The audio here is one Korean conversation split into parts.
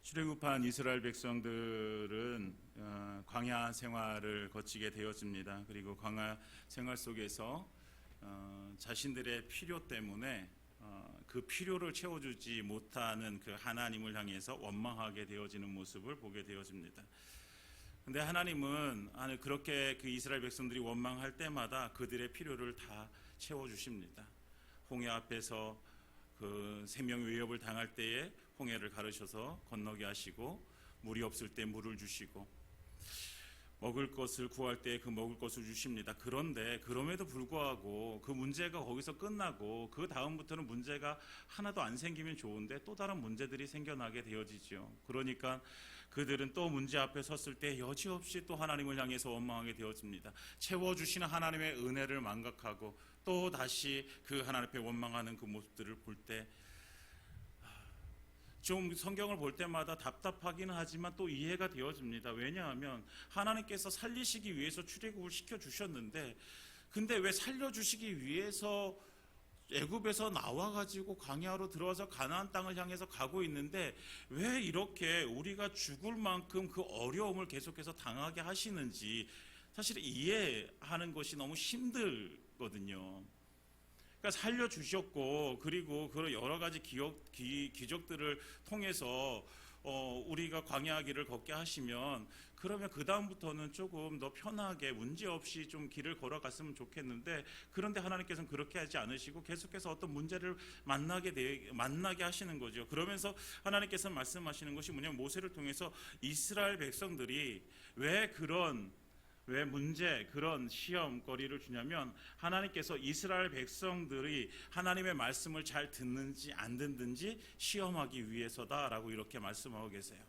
출애굽한 이스라엘 백성들은 광야 생활을 거치게 되어집니다. 그리고 광야 생활 속에서 자신들의 필요 때문에 그 필요를 채워주지 못하는 그 하나님을 향해서 원망하게 되어지는 모습을 보게 되어집니다. 근데 하나님은 그렇게 그 이스라엘 백성들이 원망할 때마다 그들의 필요를 다 채워주십니다. 홍해 앞에서 그 생명의 위협을 당할 때에 홍해를 가르셔서 건너게 하시고, 물이 없을 때 물을 주시고, 먹을 것을 구할 때 그 먹을 것을 주십니다. 그런데 그럼에도 불구하고 그 문제가 거기서 끝나고 그 다음부터는 문제가 하나도 안 생기면 좋은데 또 다른 문제들이 생겨나게 되어지죠. 그러니까 그들은 또 문제 앞에 섰을 때 여지없이 또 하나님을 향해서 원망하게 되어집니다. 채워주시는 하나님의 은혜를 망각하고 또 다시 그 하나님 앞에 원망하는 그 모습들을 볼 때 좀 성경을 볼 때마다 답답하기는 하지만 또 이해가 되어집니다. 왜냐하면 하나님께서 살리시기 위해서 출애굽을 시켜주셨는데, 근데 왜 살려주시기 위해서 애굽에서 나와가지고 광야로 들어와서 가나안 땅을 향해서 가고 있는데 왜 이렇게 우리가 죽을 만큼 그 어려움을 계속해서 당하게 하시는지 사실 이해하는 것이 너무 힘들거든요. 그러니까 살려주셨고, 그리고 그런 여러 가지 기적들을 통해서 우리가 광야길을 걷게 하시면, 그러면 그 다음부터는 조금 더 편하게 문제없이 좀 길을 걸어갔으면 좋겠는데, 그런데 하나님께서는 그렇게 하지 않으시고 계속해서 어떤 문제를 만나게 하시는 거죠. 그러면서 하나님께서 말씀하시는 것이 뭐냐면, 모세를 통해서 이스라엘 백성들이 왜 그런 시험거리를 주냐면, 하나님께서 이스라엘 백성들이 하나님의 말씀을 잘 듣는지 안 듣는지 시험하기 위해서다라고 이렇게 말씀하고 계세요.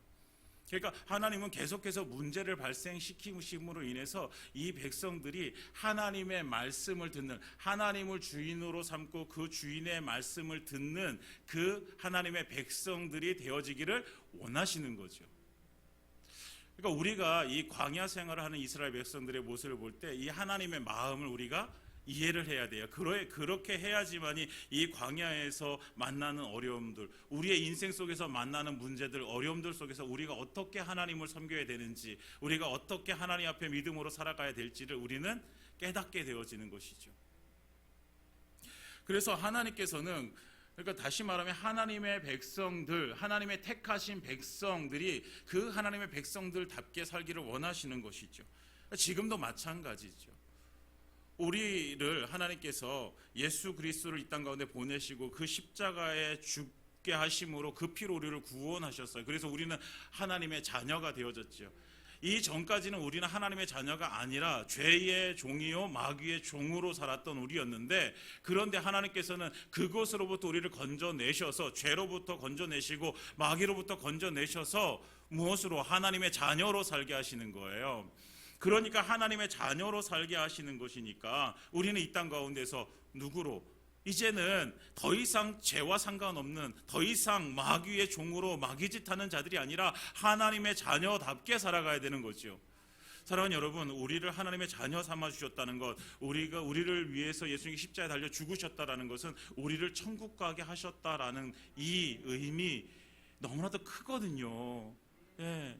그러니까 하나님은 계속해서 문제를 발생시키심으로 인해서 이 백성들이 하나님의 말씀을 듣는, 하나님을 주인으로 삼고 그 주인의 말씀을 듣는 그 하나님의 백성들이 되어지기를 원하시는 거죠. 그러니까 우리가 이 광야 생활을 하는 이스라엘 백성들의 모습을 볼 때 이 하나님의 마음을 우리가 이해를 해야 돼요. 그렇게 해야지만이 이 광야에서 만나는 어려움들, 우리의 인생 속에서 만나는 문제들, 어려움들 속에서 우리가 어떻게 하나님을 섬겨야 되는지, 우리가 어떻게 하나님 앞에 믿음으로 살아가야 될지를 우리는 깨닫게 되어지는 것이죠. 그래서 하나님께서는, 그러니까 다시 말하면 하나님의 백성들, 하나님의 택하신 백성들이 그 하나님의 백성들답게 살기를 원하시는 것이죠. 지금도 마찬가지죠. 우리를 하나님께서 예수 그리스도를 이 땅 가운데 보내시고 그 십자가에 죽게 하심으로 그 피로 우리를 구원하셨어요. 그래서 우리는 하나님의 자녀가 되어졌죠. 이 전까지는 우리는 하나님의 자녀가 아니라 죄의 종이요 마귀의 종으로 살았던 우리였는데, 그런데 하나님께서는 그것으로부터 우리를 건져내셔서, 죄로부터 건져내시고 마귀로부터 건져내셔서 무엇으로? 하나님의 자녀로 살게 하시는 거예요. 그러니까 하나님의 자녀로 살게 하시는 것이니까 우리는 이 땅 가운데서 누구로? 이제는 더 이상 죄와 상관없는, 더 이상 마귀의 종으로 마귀짓하는 자들이 아니라 하나님의 자녀답게 살아가야 되는 거죠. 사랑하는 여러분, 우리를 하나님의 자녀 삼아 주셨다는 것, 우리를 위해서 예수님이 십자가에 달려 죽으셨다라는 것은 우리를 천국 가게 하셨다라는 이 의미 너무나도 크거든요. 예.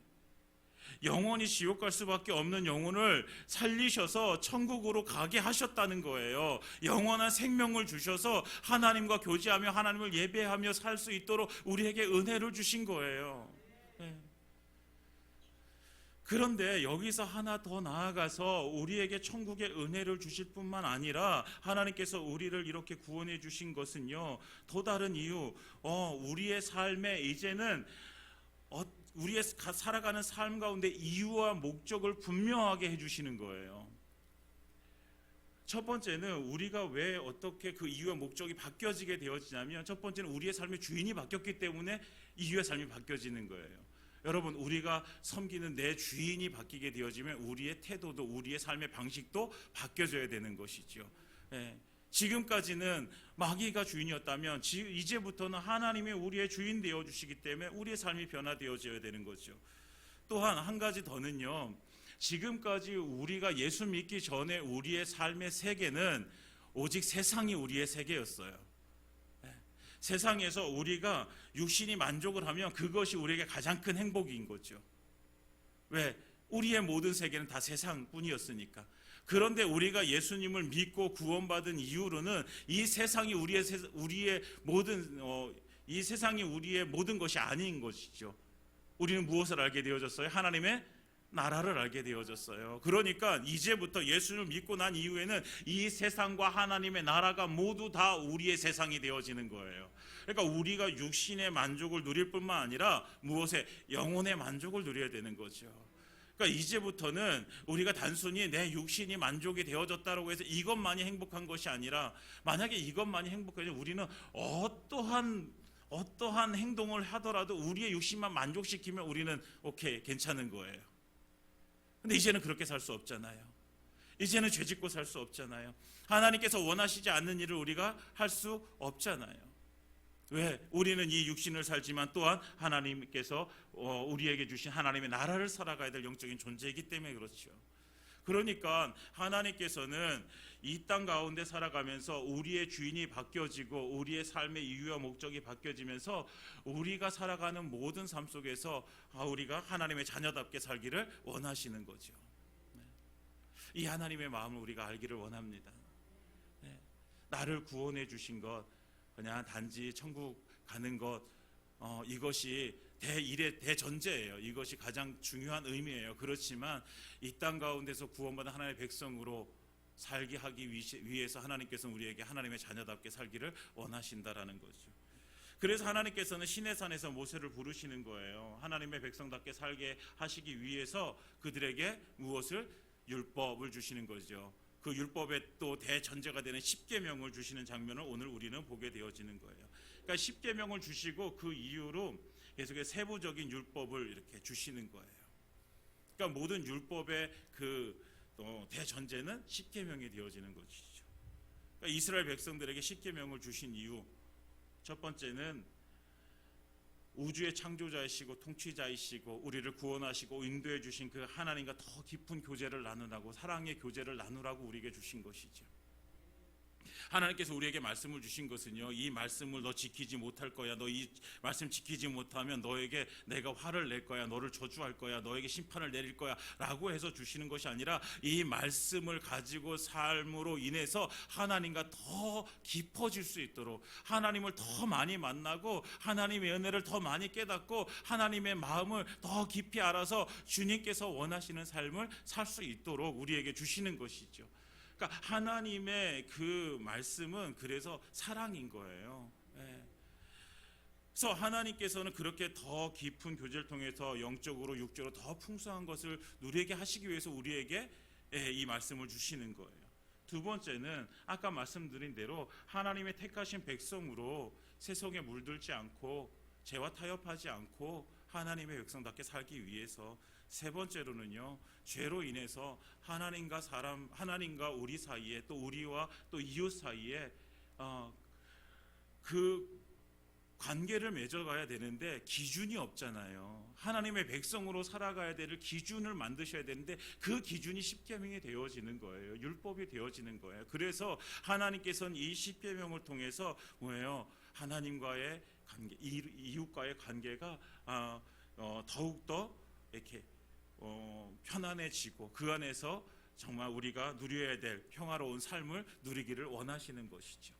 영원히 지옥 갈 수밖에 없는 영혼을 살리셔서 천국으로 가게 하셨다는 거예요. 영원한 생명을 주셔서 하나님과 교제하며 하나님을 예배하며 살 수 있도록 우리에게 은혜를 주신 거예요. 네. 그런데 여기서 하나 더 나아가서 우리에게 천국의 은혜를 주실 뿐만 아니라 하나님께서 우리를 이렇게 구원해 주신 것은요, 또 다른 이유, 우리의 삶에 이제는 우리의 살아가는 삶 가운데 이유와 목적을 분명하게 해주시는 거예요. 첫 번째는 우리가 왜 어떻게 그 이유와 목적이 바뀌어지게 되어지냐면, 첫 번째는 우리의 삶의 주인이 바뀌었기 때문에 이유의 삶이 바뀌어지는 거예요. 여러분, 우리가 섬기는 내 주인이 바뀌게 되어지면 우리의 태도도, 우리의 삶의 방식도 바뀌어져야 되는 것이죠. 예. 지금까지는 마귀가 주인이었다면 이제부터는 하나님이 우리의 주인 되어주시기 때문에 우리의 삶이 변화되어져야 되는 거죠. 또한 한 가지 더는요, 지금까지 우리가 예수 믿기 전에 우리의 삶의 세계는 오직 세상이 우리의 세계였어요. 세상에서 우리가 육신이 만족을 하면 그것이 우리에게 가장 큰 행복인 거죠. 왜? 우리의 모든 세계는 다 세상뿐이었으니까. 그런데 우리가 예수님을 믿고 구원받은 이후로는 이 세상이 우리의 모든 이 세상이 우리의 모든 것이 아닌 것이죠. 우리는 무엇을 알게 되어졌어요? 하나님의 나라를 알게 되어졌어요. 그러니까 이제부터 예수를 믿고 난 이후에는 이 세상과 하나님의 나라가 모두 다 우리의 세상이 되어지는 거예요. 그러니까 우리가 육신의 만족을 누릴 뿐만 아니라 무엇에? 영혼의 만족을 누려야 되는 거죠. 그러니까 이제부터는 우리가 단순히 내 육신이 만족이 되어졌다고 해서 이것만이 행복한 것이 아니라, 만약에 이것만이 행복하면 우리는 어떠한 행동을 하더라도 우리의 육신만 만족시키면 우리는 오케이, 괜찮은 거예요. 근데 이제는 그렇게 살 수 없잖아요. 이제는 죄짓고 살 수 없잖아요. 하나님께서 원하시지 않는 일을 우리가 할 수 없잖아요. 왜? 우리는 이 육신을 살지만 또한 하나님께서 우리에게 주신 하나님의 나라를 살아가야 될 영적인 존재이기 때문에 그렇죠. 그러니까 하나님께서는 이 땅 가운데 살아가면서 우리의 주인이 바뀌어지고 우리의 삶의 이유와 목적이 바뀌어지면서 우리가 살아가는 모든 삶 속에서 우리가 하나님의 자녀답게 살기를 원하시는 거죠. 이 하나님의 마음을 우리가 알기를 원합니다. 나를 구원해 주신 것, 그냥 단지 천국 가는 것, 이것이 대일의 대전제예요. 이것이 가장 중요한 의미예요. 그렇지만 이 땅 가운데서 구원받은 하나님의 백성으로 살게 하기 위해서 하나님께서는 우리에게 하나님의 자녀답게 살기를 원하신다라는 거죠. 그래서 하나님께서는 시내산에서 모세를 부르시는 거예요. 하나님의 백성답게 살게 하시기 위해서 그들에게 무엇을? 율법을 주시는 거죠. 그 율법의 또 대전제가 되는 십계명을 주시는 장면을 오늘 우리는 보게 되어지는 거예요. 그러니까 십계명을 주시고 그 이후로 계속해서 세부적인 율법을 이렇게 주시는 거예요. 그러니까 모든 율법의 그 대전제는 십계명이 되어지는 것이죠. 그러니까 이스라엘 백성들에게 십계명을 주신 이유, 첫 번째는 우주의 창조자이시고 통치자이시고 우리를 구원하시고 인도해 주신 그 하나님과 더 깊은 교제를 나누라고, 사랑의 교제를 나누라고 우리에게 주신 것이죠. 하나님께서 우리에게 말씀을 주신 것은요, 이 말씀을 너 지키지 못할 거야, 너 이 말씀 지키지 못하면 너에게 내가 화를 낼 거야, 너를 저주할 거야, 너에게 심판을 내릴 거야 라고 해서 주시는 것이 아니라, 이 말씀을 가지고 삶으로 인해서 하나님과 더 깊어질 수 있도록, 하나님을 더 많이 만나고 하나님의 은혜를 더 많이 깨닫고 하나님의 마음을 더 깊이 알아서 주님께서 원하시는 삶을 살 수 있도록 우리에게 주시는 것이죠. 그러니까 하나님의 그 말씀은 그래서 사랑인 거예요. 그래서 하나님께서는 그렇게 더 깊은 교제를 통해서 영적으로 육적으로 더 풍성한 것을 누리게 하시기 위해서 우리에게 이 말씀을 주시는 거예요. 두 번째는 아까 말씀드린 대로 하나님의 택하신 백성으로 세속에 물들지 않고 죄와 타협하지 않고 하나님의 백성답게 살기 위해서, 세 번째로는요, 죄로 인해서 하나님과 우리 사이에, 또 우리와 또 이웃 사이에 그 관계를 맺어가야 되는데 기준이 없잖아요. 하나님의 백성으로 살아가야 될 기준을 만드셔야 되는데 그 기준이 십계명이 되어지는 거예요. 율법이 되어지는 거예요. 그래서 하나님께서는 이 십계명을 통해서 뭐예요? 하나님과의 관계, 이웃과의 관계가 더욱더 이렇게 편안해지고 그 안에서 정말 우리가 누려야 될 평화로운 삶을 누리기를 원하시는 것이죠.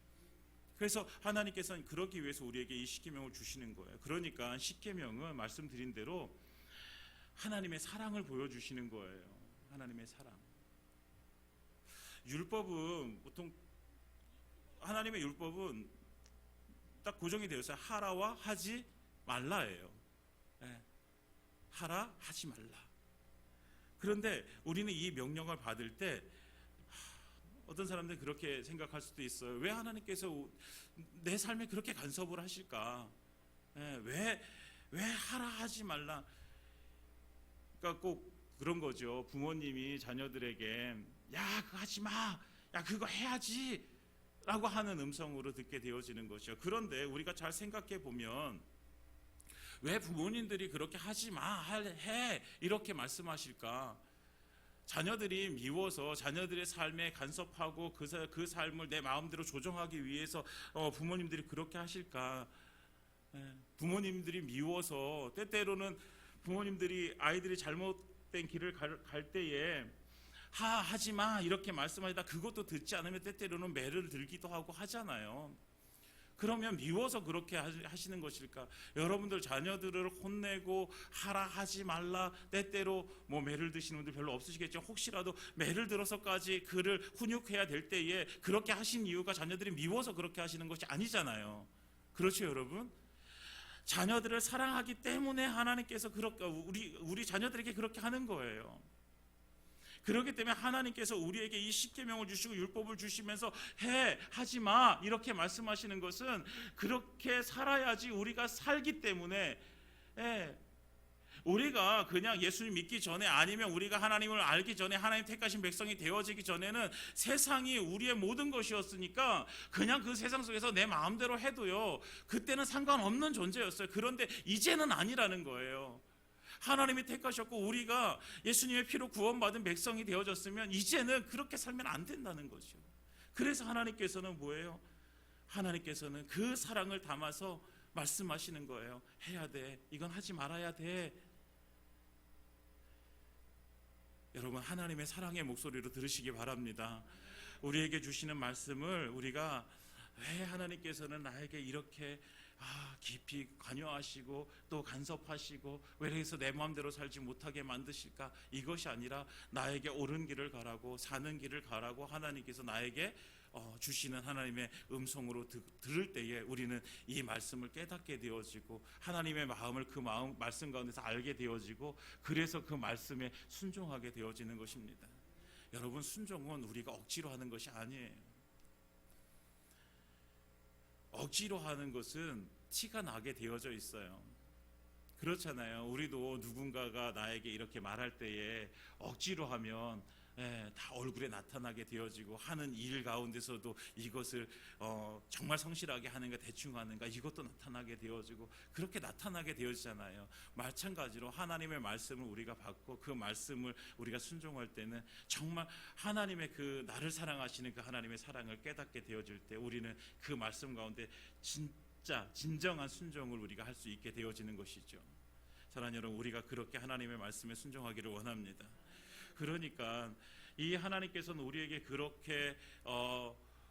그래서 하나님께서는 그러기 위해서 우리에게 이 십계명을 주시는 거예요. 그러니까 십계명은 말씀드린 대로 하나님의 사랑을 보여주시는 거예요. 하나님의 사랑. 율법은 보통, 하나님의 율법은 딱 고정이 되어 있어요. 하라와 하지 말라예요. 하라, 하지 말라. 그런데 우리는 이 명령을 받을 때 어떤 사람들은 그렇게 생각할 수도 있어요. 왜 하나님께서 내 삶에 그렇게 간섭을 하실까? 왜 하라 하지 말라? 그러니까 꼭 그런 거죠. 부모님이 자녀들에게 야 그거 하지 마, 야 그거 해야지 라고 하는 음성으로 듣게 되어지는 것이죠. 그런데 우리가 잘 생각해 보면 왜 부모님들이 그렇게 하지 마, 해 이렇게 말씀하실까? 자녀들이 미워서 자녀들의 삶에 간섭하고 그 삶을 내 마음대로 조정하기 위해서 부모님들이 그렇게 하실까? 부모님들이 미워서 때때로는 부모님들이 아이들이 잘못된 길을 갈 때에 하지마 이렇게 말씀하시다 그것도 듣지 않으면 때때로는 매를 들기도 하고 하잖아요. 그러면 미워서 그렇게 하시는 것일까? 여러분들 자녀들을 혼내고 하라 하지 말라 때때로 뭐 매를 드시는 분들 별로 없으시겠죠. 혹시라도 매를 들어서까지 그를 훈육해야 될 때에 그렇게 하신 이유가 자녀들이 미워서 그렇게 하시는 것이 아니잖아요. 그렇죠, 여러분? 자녀들을 사랑하기 때문에 하나님께서 그렇게 우리 자녀들에게 그렇게 하는 거예요. 그렇기 때문에 하나님께서 우리에게 이 십계명을 주시고 율법을 주시면서 하지 마 이렇게 말씀하시는 것은 그렇게 살아야지 우리가 살기 때문에 우리가 그냥 예수님 믿기 전에 아니면 우리가 하나님을 알기 전에 하나님 택하신 백성이 되어지기 전에는 세상이 우리의 모든 것이었으니까 그냥 그 세상 속에서 내 마음대로 해도요 그때는 상관없는 존재였어요. 그런데 이제는 아니라는 거예요. 하나님이 택하셨고 우리가 예수님의 피로 구원받은 백성이 되어졌으면 이제는 그렇게 살면 안 된다는 거죠. 그래서 하나님께서는 뭐예요? 하나님께서는 그 사랑을 담아서 말씀하시는 거예요. 해야 돼. 이건 하지 말아야 돼. 여러분 하나님의 사랑의 목소리로 들으시기 바랍니다. 우리에게 주시는 말씀을 우리가 왜 하나님께서는 나에게 이렇게 깊이 관여하시고 또 간섭하시고 왜 그래서 내 마음대로 살지 못하게 만드실까? 이것이 아니라 나에게 옳은 길을 가라고 사는 길을 가라고 하나님께서 나에게 주시는 하나님의 음성으로 들을 때에 우리는 이 말씀을 깨닫게 되어지고 하나님의 마음을 그 말씀 가운데서 알게 되어지고 그래서 그 말씀에 순종하게 되어지는 것입니다. 여러분 순종은 우리가 억지로 하는 것이 아니에요. 억지로 하는 것은 티가 나게 되어져 있어요. 그렇잖아요. 우리도 누군가가 나에게 이렇게 말할 때에 억지로 하면 다 얼굴에 나타나게 되어지고 하는 일 가운데서도 이것을 정말 성실하게 하는가 대충 하는가 이것도 나타나게 되어지고 그렇게 나타나게 되어지잖아요. 마찬가지로 하나님의 말씀을 우리가 받고 그 말씀을 우리가 순종할 때는 정말 하나님의 그 나를 사랑하시는 그 하나님의 사랑을 깨닫게 되어질 때 우리는 그 말씀 가운데 진짜 진정한 순종을 우리가 할 수 있게 되어지는 것이죠. 사랑하는 여러분 우리가 그렇게 하나님의 말씀에 순종하기를 원합니다. 그러니까 이 하나님께서는 우리에게 그렇게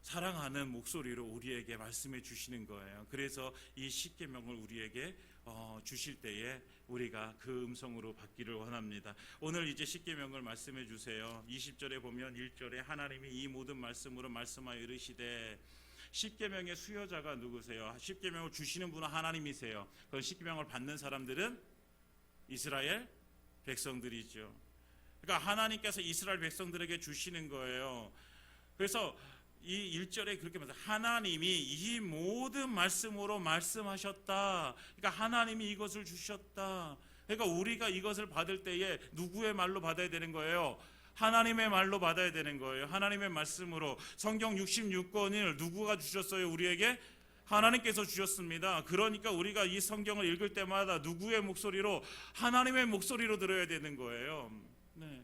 사랑하는 목소리로 우리에게 말씀해 주시는 거예요. 그래서 이 십계명을 우리에게 주실 때에 우리가 그 음성으로 받기를 원합니다. 오늘 이제 십계명을 말씀해 주세요. 20절에 보면 1절에 하나님이 이 모든 말씀으로 말씀하여 이르시되 십계명의 수여자가 누구세요? 십계명을 주시는 분은 하나님이세요. 그 십계명을 받는 사람들은 이스라엘 백성들이죠. 그러니까 하나님께서 이스라엘 백성들에게 주시는 거예요. 그래서 이 1절에 그렇게 말해요. 하나님이 이 모든 말씀으로 말씀하셨다. 그러니까 하나님이 이것을 주셨다. 그러니까 우리가 이것을 받을 때에 누구의 말로 받아야 되는 거예요? 하나님의 말로 받아야 되는 거예요. 하나님의 말씀으로. 성경 66권을 누구가 주셨어요? 우리에게? 하나님께서 주셨습니다. 그러니까 우리가 이 성경을 읽을 때마다 누구의 목소리로? 하나님의 목소리로 들어야 되는 거예요. 네.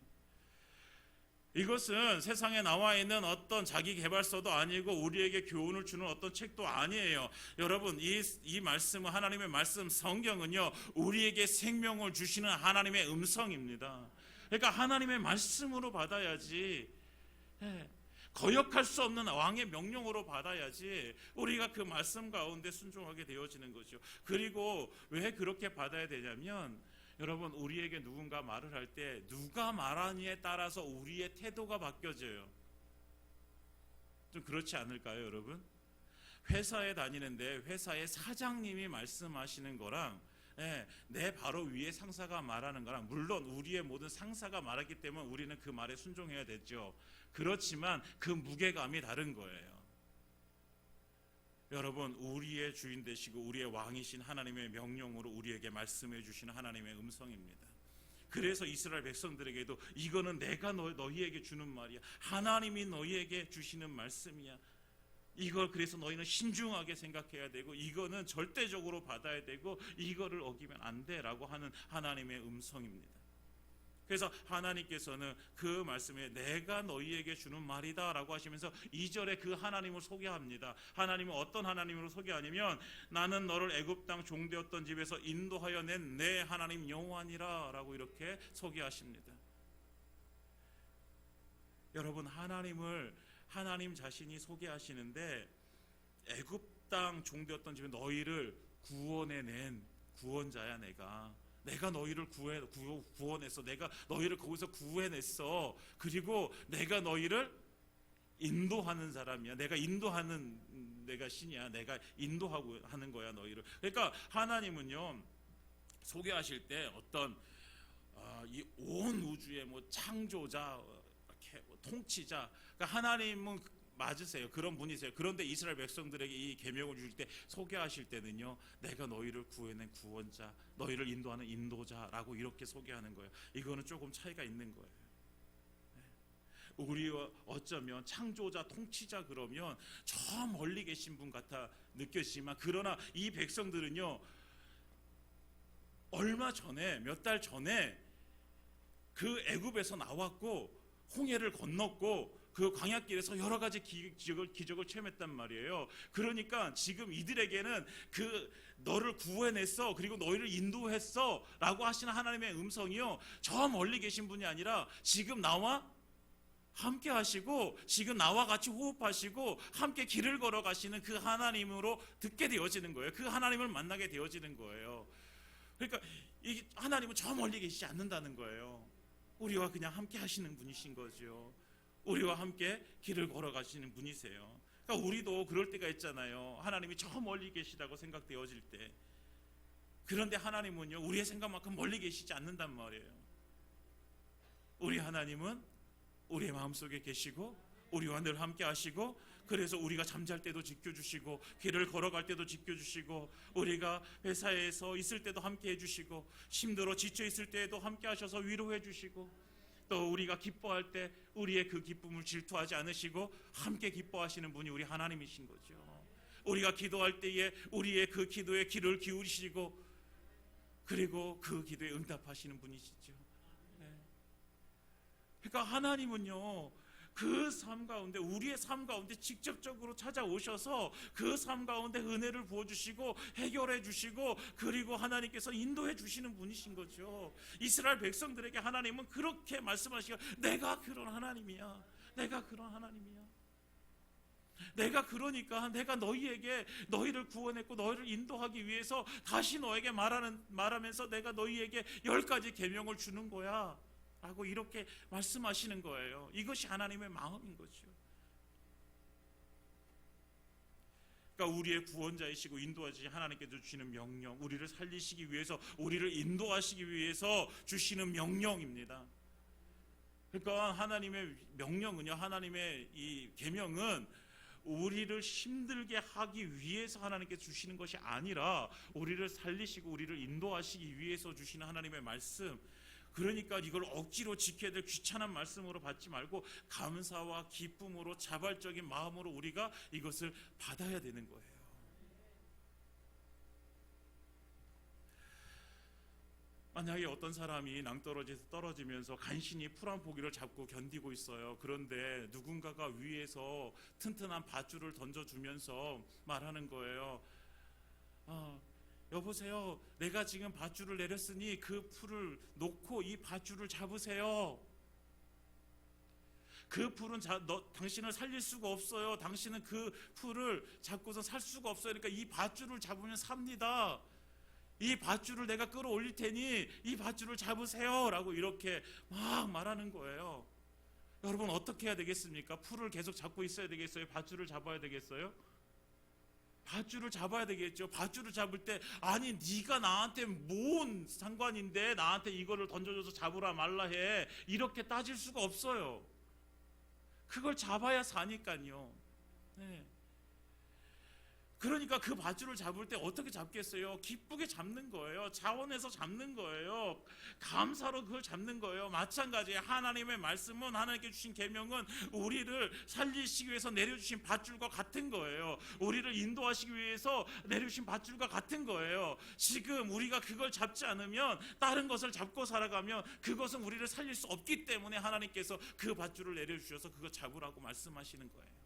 이것은 세상에 나와 있는 어떤 자기 개발서도 아니고 우리에게 교훈을 주는 어떤 책도 아니에요. 여러분 이 말씀은 하나님의 말씀 성경은요 우리에게 생명을 주시는 하나님의 음성입니다. 그러니까 하나님의 말씀으로 받아야지 거역할 수 없는 왕의 명령으로 받아야지 우리가 그 말씀 가운데 순종하게 되어지는 거죠. 그리고 왜 그렇게 받아야 되냐면 여러분 우리에게 누군가 말을 할 때 누가 말하니에 따라서 우리의 태도가 바뀌어져요. 좀 그렇지 않을까요, 여러분? 회사에 다니는데 회사의 사장님이 말씀하시는 거랑 내 바로 위에 상사가 말하는 거랑 물론 우리의 모든 상사가 말하기 때문에 우리는 그 말에 순종해야 되죠. 그렇지만 그 무게감이 다른 거예요. 여러분 우리의 주인 되시고 우리의 왕이신 하나님의 명령으로 우리에게 말씀해 주시는 하나님의 음성입니다. 그래서 이스라엘 백성들에게도 이거는 내가 너희에게 주는 말이야. 하나님이 너희에게 주시는 말씀이야. 이걸 그래서 너희는 신중하게 생각해야 되고 이거는 절대적으로 받아야 되고 이거를 어기면 안 돼라고 하는 하나님의 음성입니다. 그래서 하나님께서는 그 말씀에 내가 너희에게 주는 말이다 라고 하시면서 2절에 그 하나님을 소개합니다. 하나님은 어떤 하나님으로 소개하냐면 나는 너를 애굽 땅 종되었던 집에서 인도하여 낸 내 하나님 여호와니라 라고 이렇게 소개하십니다. 여러분, 하나님을 하나님 자신이 소개하시는데 애굽 땅 종되었던 집에 너희를 구원해낸 구원자야. 내가 너희를 구원했어. 내가 너희를 거기서 구해냈어. 그리고 내가 너희를 인도하는 사람이야. 내가 인도하는 내가 신이야. 내가 인도하고 하는 거야 너희를. 그러니까 하나님은요 소개하실 때 어떤 이 온 우주의 뭐 창조자, 이렇게 뭐 통치자, 그러니까 하나님은 맞으세요. 그런 분이세요. 그런데 이스라엘 백성들에게 이 계명을 주실 때 소개하실 때는요 내가 너희를 구해낸 구원자, 너희를 인도하는 인도자라고 이렇게 소개하는 거예요. 이거는 조금 차이가 있는 거예요. 우리와 어쩌면 창조자, 통치자 그러면 저 멀리 계신 분 같아 느껴지지만, 그러나 이 백성들은요 얼마 전에, 몇 달 전에 그 애굽에서 나왔고 홍해를 건넜고 그 광야길에서 여러 가지 기적을 체험했단 말이에요. 그러니까 지금 이들에게는 그 너를 구해냈어, 그리고 너희를 인도했어 라고 하시는 하나님의 음성이요 저 멀리 계신 분이 아니라 지금 나와 함께 하시고 지금 나와 같이 호흡하시고 함께 길을 걸어가시는 그 하나님으로 듣게 되어지는 거예요. 그 하나님을 만나게 되어지는 거예요. 그러니까 이 하나님은 저 멀리 계시지 않는다는 거예요. 우리와 그냥 함께 하시는 분이신 거죠. 우리와 함께 길을 걸어가시는 분이세요. 그러니까 우리도 그럴 때가 있잖아요. 하나님이 저 멀리 계시다고 생각되어질 때. 그런데 하나님은요 우리의 생각만큼 멀리 계시지 않는단 말이에요. 우리 하나님은 우리의 마음속에 계시고 우리와 늘 함께 하시고, 그래서 우리가 잠잘 때도 지켜주시고 길을 걸어갈 때도 지켜주시고 우리가 회사에서 있을 때도 함께 해주시고 힘들어 지쳐 있을 때에도 함께 하셔서 위로해 주시고, 또 우리가 기뻐할 때 우리의 그 기쁨을 질투하지 않으시고 함께 기뻐하시는 분이 우리 하나님이신 거죠. 우리가 기도할 때에 우리의 그 기도에 귀를 기울이시고 그리고 그 기도에 응답하시는 분이시죠. 그러니까 하나님은요 그 삶 가운데, 우리의 삶 가운데 직접적으로 찾아오셔서 그 삶 가운데 은혜를 부어주시고 해결해 주시고 그리고 하나님께서 인도해 주시는 분이신 거죠. 이스라엘 백성들에게 하나님은 그렇게 말씀하시고 내가 그런 하나님이야. 내가 그런 하나님이야. 내가 그러니까 내가 너희를 구원했고 너희를 인도하기 위해서 다시 너에게 말하면서 내가 너희에게 10가지 계명을 주는 거야 라고 이렇게 말씀하시는 거예요. 이것이 하나님의 마음인 거죠. 그러니까 우리의 구원자이시고 인도하시는 하나님께서 주시는 명령, 우리를 살리시기 위해서, 우리를 인도하시기 위해서 주시는 명령입니다. 그러니까 하나님의 명령은요, 하나님의 이 계명은 우리를 힘들게 하기 위해서 하나님께 주시는 것이 아니라 우리를 살리시고 우리를 인도하시기 위해서 주시는 하나님의 말씀. 그러니까 이걸 억지로 지켜야 될 귀찮은 말씀으로 받지 말고 감사와 기쁨으로 자발적인 마음으로 우리가 이것을 받아야 되는 거예요. 만약에 어떤 사람이 낭떠러지에서 떨어지면서 간신히 풀 한 포기를 잡고 견디고 있어요. 그런데 누군가가 위에서 튼튼한 밧줄을 던져주면서 말하는 거예요. 여보세요, 내가 지금 밧줄을 내렸으니 그 풀을 놓고 이 밧줄을 잡으세요. 그 풀은 당신을 살릴 수가 없어요. 당신은 그 풀을 잡고서 살 수가 없어요. 그러니까 이 밧줄을 잡으면 삽니다. 이 밧줄을 내가 끌어올릴 테니 이 밧줄을 잡으세요 라고 이렇게 막 말하는 거예요. 여러분 어떻게 해야 되겠습니까? 풀을 계속 잡고 있어야 되겠어요? 밧줄을 잡아야 되겠어요? 밧줄을 잡아야 되겠죠. 밧줄을 잡을 때 아니 네가 나한테 뭔 상관인데 나한테 이거를 던져줘서 잡으라 말라 해, 이렇게 따질 수가 없어요. 그걸 잡아야 사니까요. 네. 그러니까 그 밧줄을 잡을 때 어떻게 잡겠어요? 기쁘게 잡는 거예요. 자원해서 잡는 거예요. 감사로 그걸 잡는 거예요. 마찬가지에 하나님의 말씀은, 하나님께 주신 계명은 우리를 살리시기 위해서 내려주신 밧줄과 같은 거예요. 우리를 인도하시기 위해서 내려주신 밧줄과 같은 거예요. 지금 우리가 그걸 잡지 않으면, 다른 것을 잡고 살아가면 그것은 우리를 살릴 수 없기 때문에 하나님께서 그 밧줄을 내려주셔서 그거 잡으라고 말씀하시는 거예요.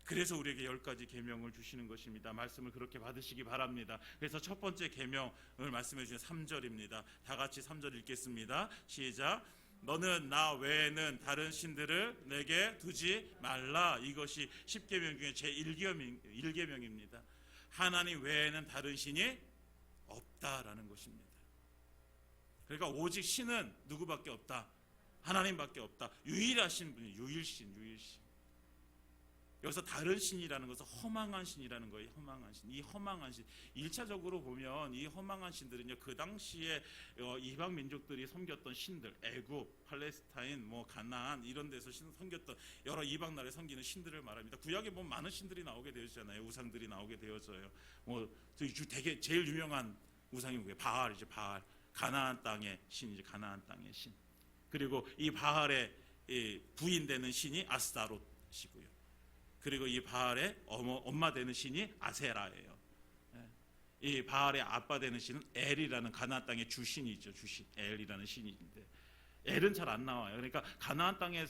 그래서 우리에게 10가지 계명을 주시는 것입니다. 말씀을 그렇게 받으시기 바랍니다. 그래서 첫 번째 계명을 말씀해 주신 3절입니다. 다 같이 3절 읽겠습니다. 시작. 너는 나 외에는 다른 신들을 내게 두지 말라. 이것이 10계명 중에 제1계명입니다. 하나님 외에는 다른 신이 없다라는 것입니다. 그러니까 오직 신은 누구밖에 없다? 하나님밖에 없다. 유일하신 분이 유일신. 여기서 다른 신이라는 것은 허망한 신이라는 거예요. 허망한 신. 이 허망한 신. 1차적으로 보면 이 허망한 신들은요, 그 당시에 이방 민족들이 섬겼던 신들, 애굽, 팔레스타인, 가나안 이런 데서 섬겼던 여러 이방 나라에 섬기는 신들을 말합니다. 구약에 보면 많은 신들이 나오게 되었잖아요. 우상들이 나오게 되어져요. 되게 제일 유명한 우상이 뭐예요? 바알이죠. 바알. 가나안 땅의 신이죠. 가나안 땅의 신. 그리고 이 바알의 부인되는 신이 아스타롯이고요. 그리고 이 바알의 엄마 되는 신이 아세라예요. 이 바알의 아빠 되는 신은 엘이라는 가나안 땅의 주신이죠. 주신 엘이라는 신인데 엘은 잘 안 나와요. 그러니까 가나안 땅의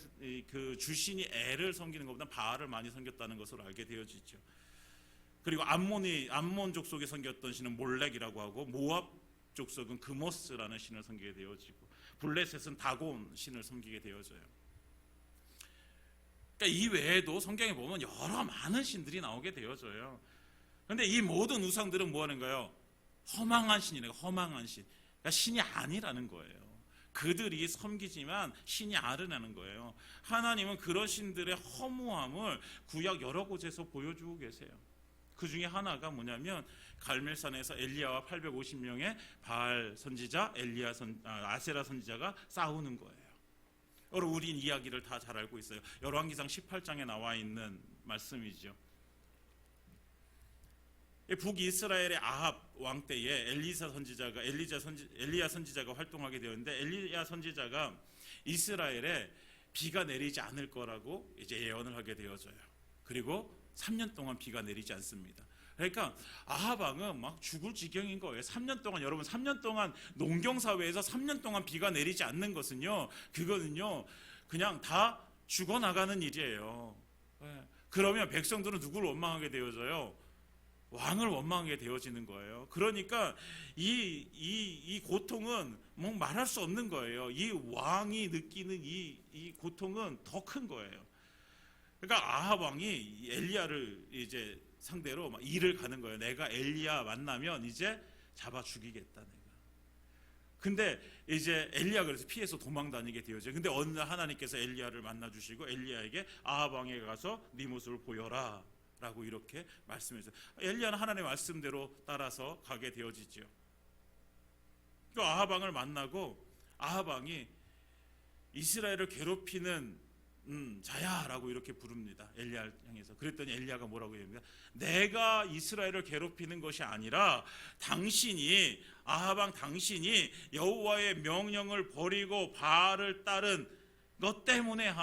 그 주신이 엘을 섬기는 것보다 바알을 많이 섬겼다는 것으로 알게 되어지죠. 그리고 암몬 족속에 섬겼던 신은 몰렉이라고 하고, 모압 족속은 그모스라는 신을 섬기게 되어지고, 블레셋은 다곤 신을 섬기게 되어져요. 그러니까 이 외에도 성경에 보면 여러 많은 신들이 나오게 되어져요. 그런데 이 모든 우상들은 뭐 하는가요? 허망한 신이래요. 허망한 신. 그러니까 신이 아니라는 거예요. 그들이 섬기지만 신이 아니라는 거예요. 하나님은 그런 신들의 허무함을 구약 여러 곳에서 보여주고 계세요. 그 중에 하나가 뭐냐면, 갈멜산에서 엘리야와 850명의 바알 선지자, 아세라 선지자가 싸우는 거예요. 여러분, 우린 이야기를 다 잘 알고 있어요. 열왕기상 18장에 나와 있는 말씀이죠. 북이스라엘의 아합 왕 때에 엘리야 선지자가 활동하게 되었는데, 엘리야 선지자가 이스라엘에 비가 내리지 않을 거라고 이제 예언을 하게 되어져요. 그리고 3년 동안 비가 내리지 않습니다. 그러니까 아합 왕은 막 죽을 지경인 거예요. 3년 동안, 여러분 3년 동안 농경사회에서 3년 동안 비가 내리지 않는 것은요, 그거는요 그냥 다 죽어나가는 일이에요. 그러면 백성들은 누구를 원망하게 되어져요? 왕을 원망하게 되어지는 거예요. 그러니까 이 고통은 뭐 말할 수 없는 거예요. 이 왕이 느끼는 이 고통은 더 큰 거예요. 그러니까 아합 왕이 엘리야를 이제 상대로 막 일을 가는 거예요. 내가 엘리야 만나면 이제 잡아 죽이겠다 내가. 근데 이제 엘리야 그래서 피해서 도망 다니게 되어져요. 근데 어느 날 하나님께서 엘리야를 만나 주시고 엘리야에게 아합 왕에게 가서 네 모습을 보여라 라고 이렇게 말씀해서, 엘리야는 하나님의 말씀대로 따라서 가게 되어지죠. 그 아합 왕을 만나고 아합 왕이 이스라엘을 괴롭히는 자야라고 이렇게 부릅니다. 엘리야를 향해서. 그랬더니 엘리야가 뭐라고 합니까? 내가 이스라엘을 괴롭히는 것이 아니라 당신이, 아합 왕 당신이 여호와의 명령을 버리고 바알을 따른 것 때문에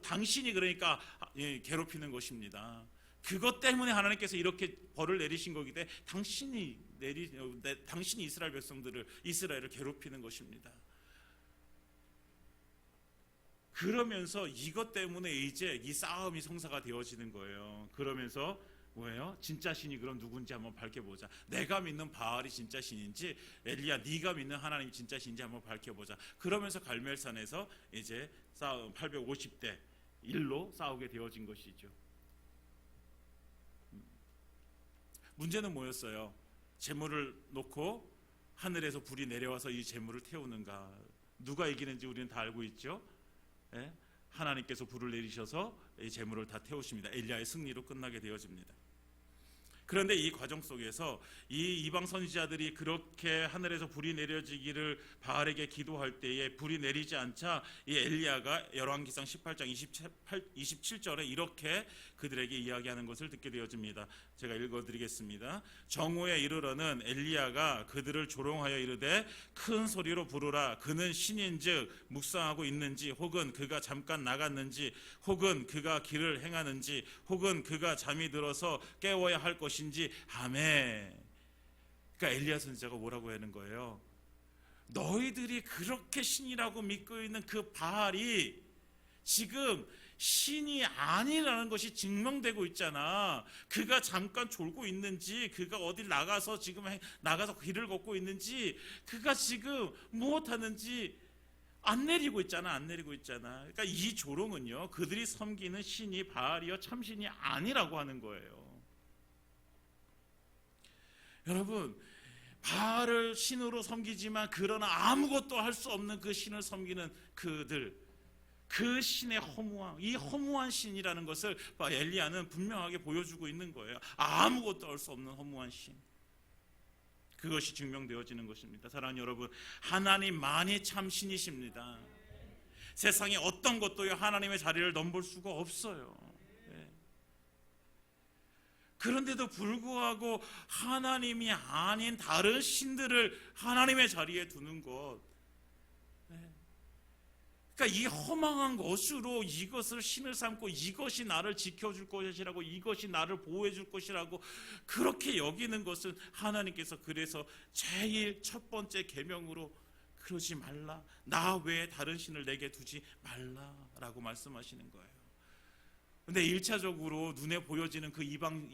당신이 그러니까 괴롭히는 것입니다. 그것 때문에 하나님께서 이렇게 벌을 내리신 거기 때문에 당신이 이스라엘을 괴롭히는 것입니다. 그러면서 이것 때문에 이제 이 싸움이 성사가 되어지는 거예요. 그러면서 뭐예요? 진짜 신이 그럼 누군지 한번 밝혀보자. 내가 믿는 바알이 진짜 신인지, 엘리야 네가 믿는 하나님이 진짜 신인지 한번 밝혀보자. 그러면서 갈멜산에서 이제 싸움 850대 1로 싸우게 되어진 것이죠. 문제는 뭐였어요? 제물을 놓고 하늘에서 불이 내려와서 이 제물을 태우는가. 누가 이기는지 우리는 다 알고 있죠. 하나님께서 불을 내리셔서 이 제물을 다 태우십니다. 엘리야의 승리로 끝나게 되어집니다. 그런데 이 과정 속에서 이 이방 선지자들이 그렇게 하늘에서 불이 내려지기를 바알에게 기도할 때에 불이 내리지 않자 이 엘리야가 열왕기상 18장 27절에 이렇게 그들에게 이야기하는 것을 듣게 되어집니다. 제가 읽어드리겠습니다. 정오에 이르러는 엘리야가 그들을 조롱하여 이르되 큰 소리로 부르라. 그는 신인즉 묵상하고 있는지, 혹은 그가 잠깐 나갔는지, 혹은 그가 길을 행하는지, 혹은 그가 잠이 들어서 깨워야 할 것인지. 아멘. 그러니까 엘리야 선지자가 뭐라고 하는 거예요? 너희들이 그렇게 신이라고 믿고 있는 그 바알이 지금 신이 아니라는 것이 증명되고 있잖아. 그가 잠깐 졸고 있는지, 그가 어딜 나가서 지금 나가서 길을 걷고 있는지, 그가 지금 무엇하는지 안 내리고 있잖아. 안 내리고 있잖아. 그러니까 이 조롱은요, 그들이 섬기는 신이 바알이요 참신이 아니라고 하는 거예요. 여러분, 바알을 신으로 섬기지만 그러나 아무것도 할 수 없는 그 신을 섬기는 그들, 그 신의 허무함, 이 허무한 신이라는 것을 엘리야는 분명하게 보여주고 있는 거예요. 아무것도 할 수 없는 허무한 신, 그것이 증명되어지는 것입니다. 사랑하는 여러분, 하나님만이 참 신이십니다. 세상에 어떤 것도요 하나님의 자리를 넘볼 수가 없어요. 그런데도 불구하고 하나님이 아닌 다른 신들을 하나님의 자리에 두는 것, 그러니까 이 허망한 것으로 이것을 신을 삼고 이것이 나를 지켜줄 것이라고, 이것이 나를 보호해 줄 것이라고 그렇게 여기는 것은 하나님께서 그래서 제일 첫 번째 계명으로 그러지 말라, 나 외에 다른 신을 내게 두지 말라라고 말씀하시는 거예요. 근데 1차적으로 눈에 보여지는 그 이방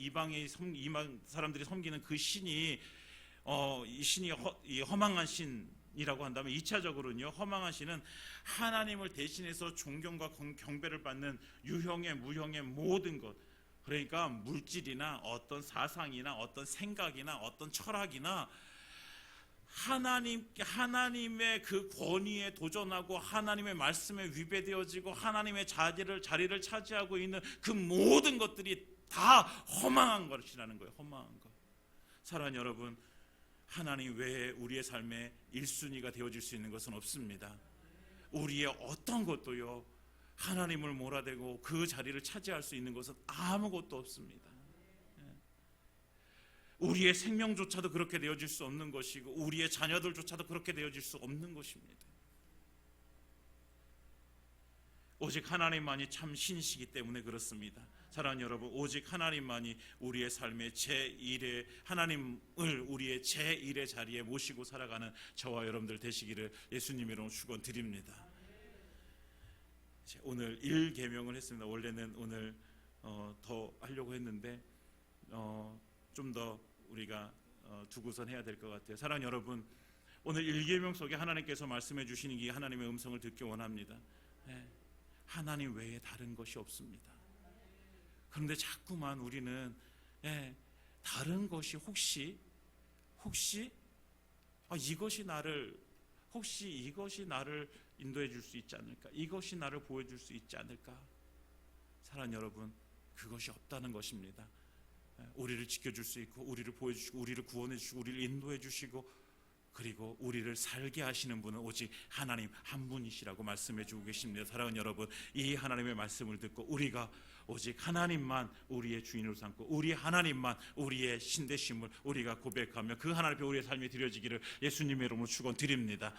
사람들이 섬기는 그 신이 이 신이 허망한 신이라고 한다면, 2차적으로는요 허망한 신은 하나님을 대신해서 존경과 경배를 받는 유형의 무형의 모든 것, 그러니까 물질이나 어떤 사상이나 어떤 생각이나 어떤 철학이나 하나님의 그 권위에 도전하고 하나님의 말씀에 위배되어지고 하나님의 자리를 차지하고 있는 그 모든 것들이 다 허망한 것이라는 거예요. 허망한 것. 사랑하는 여러분, 하나님 외에 우리의 삶에 1순위가 되어질 수 있는 것은 없습니다. 우리의 어떤 것도요 하나님을 몰아대고 그 자리를 차지할 수 있는 것은 아무것도 없습니다. 우리의 생명조차도 그렇게 되어질 수 없는 것이고 우리의 자녀들조차도 그렇게 되어질 수 없는 것입니다. 오직 하나님만이 참 신이시기 때문에 그렇습니다. 사랑하는 여러분, 오직 하나님만이 우리의 삶의 제1의, 하나님을 우리의 제1의 자리에 모시고 살아가는 저와 여러분들 되시기를 예수님 이름으로 축원드립니다. 오늘 1계명을 했습니다. 원래는 오늘 더 하려고 했는데 좀 더 우리가 두고선 해야 될 것 같아요. 사랑하는 여러분, 오늘 1계명 속에 하나님께서 말씀해 주시는 이 하나님의 음성을 듣기 원합니다. 하나님 외에 다른 것이 없습니다. 그런데 자꾸만 우리는 다른 것이 혹시 이것이 나를 인도해 줄 수 있지 않을까? 이것이 나를 보여줄 수 있지 않을까? 사랑하는 여러분, 그것이 없다는 것입니다. 우리를 지켜줄 수 있고 우리를 보여주시고 우리를 구원해 주시고 우리를 인도해 주시고 그리고 우리를 살게 하시는 분은 오직 하나님 한 분이시라고 말씀해 주고 계십니다. 사랑하는 여러분, 이 하나님의 말씀을 듣고 우리가 오직 하나님만 우리의 주인으로 삼고 우리 하나님만 우리의 신되심을 우리가 고백하며 그 하나님 앞에 우리의 삶이 드려지기를 예수님의 이름으로 축원드립니다.